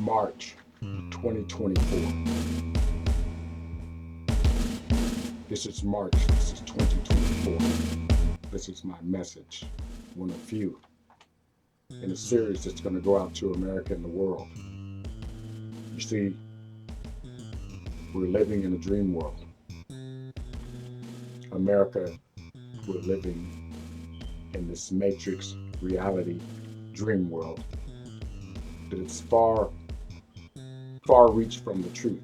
March 2024. This is March, this is 2024. This is my message, one of few, in a series that's going to go out to America and the world. You see, we're living in a dream world. America, we're living in this matrix reality dream world that it's far reached from the truth.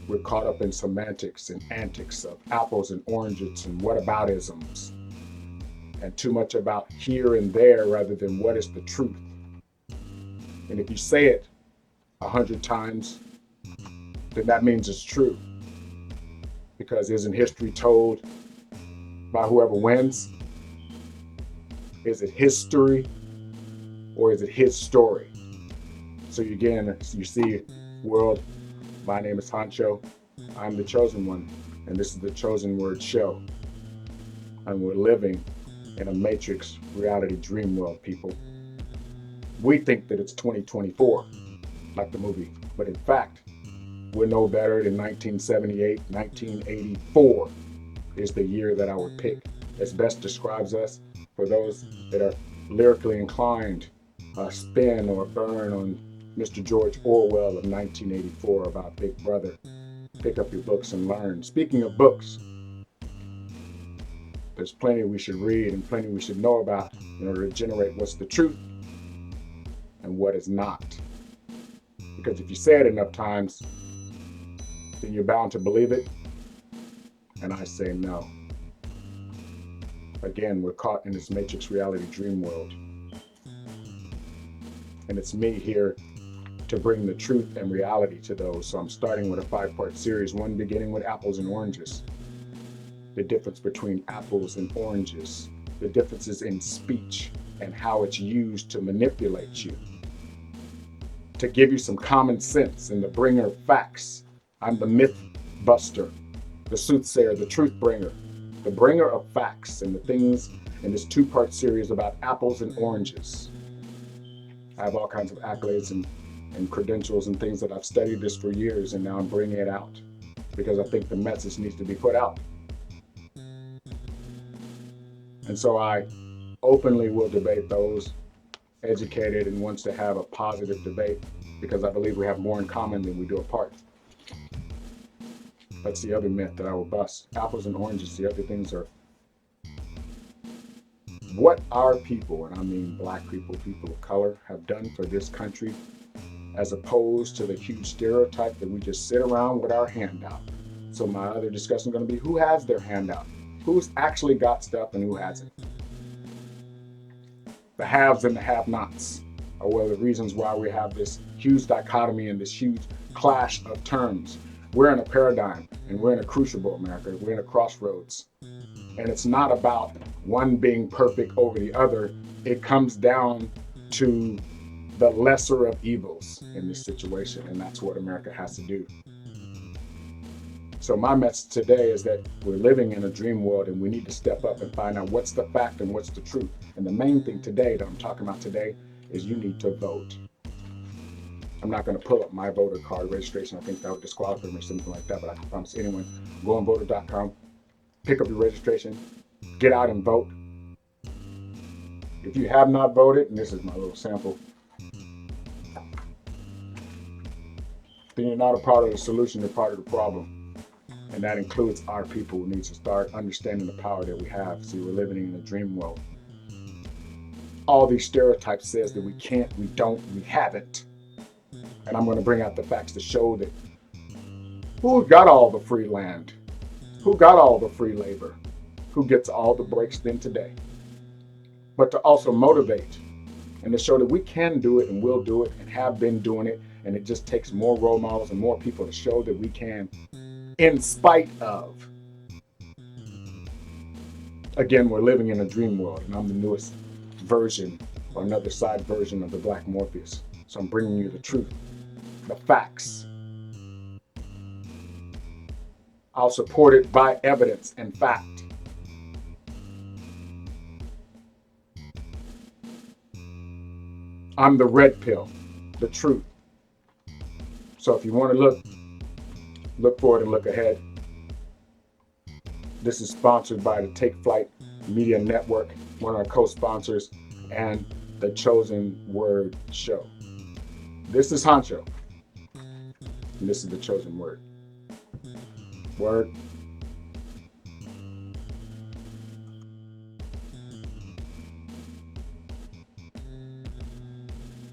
We're caught up in semantics and antics of apples and oranges and whataboutisms, and too much about here and there rather than what is the truth. And if you say it 100 times, then that means it's true. Because isn't history told by whoever wins? Is it his story or is it his story? So again, you see, world, my name is Hancho. I'm the chosen one, and this is the Chosen Word Show. And we're living in a matrix reality dream world, people. We think that it's 2024, like the movie, but in fact, we're no better than 1978, 1984 is the year that I would pick as best describes us. For those that are lyrically inclined, spin or burn on Mr. George Orwell of 1984 about Big Brother. Pick up your books and learn. Speaking of books, there's plenty we should read and plenty we should know about in order to generate what's the truth and what is not. Because if you say it enough times, then you're bound to believe it. And I say no. Again, we're caught in this matrix reality dream world. And it's me here to bring the truth and reality to those. So I'm starting with a 5-part series, one beginning with apples and oranges. The difference between apples and oranges. The differences in speech and how it's used to manipulate you. To give you some common sense and the bringer of facts. I'm the myth buster, the soothsayer, the truth bringer, the bringer of facts and the things in this 2-part series about apples and oranges. I have all kinds of accolades and credentials and things that I've studied this for years, and now I'm bringing it out because I think the message needs to be put out. And so I openly will debate those educated and wants to have a positive debate because I believe we have more in common than we do apart. That's the other myth that I will bust. Apples and oranges, the other things are what our people, and I mean black people, people of color, have done for this country, as opposed to the huge stereotype that we just sit around with our hand out. So my other discussion is going to be who has their hand out, who's actually got stuff and who hasn't. The haves and the have-nots are one of the reasons why we have this huge dichotomy and this huge clash of terms. We're in a paradigm and we're in a crucible, America. We're in a crossroads. And it's not about one being perfect over the other. It comes down to the lesser of evils in this situation, and that's what America has to do. So my message today is that we're living in a dream world and we need to step up and find out what's the fact and what's the truth. And the main thing today that I'm talking about today is you need to vote. I'm not going to pull up my voter card registration. I think that would disqualify me or something like that, but I can promise anyone, go on voter.com, pick up your registration, get out and vote. If you have not voted, and this is my little sample, then you're not a part of the solution, you're part of the problem. And that includes our people who need to start understanding the power that we have. See, we're living in a dream world. All these stereotypes says that we can't, we don't, we haven't. And I'm going to bring out the facts to show that who got all the free land? Who got all the free labor? Who gets all the breaks then today? But to also motivate and to show that we can do it and will do it and have been doing it. And it just takes more role models and more people to show that we can, in spite of. Again, we're living in a dream world, and I'm the newest version or another side version of the Black Morpheus. So I'm bringing you the truth, the facts. I'll support it by evidence and fact. I'm the red pill, the truth. So if you want to look forward and look ahead. This is sponsored by the Take Flight Media Network, one of our co-sponsors, and the Chosen Word Show. This is Honcho, and this is the Chosen Word. Word.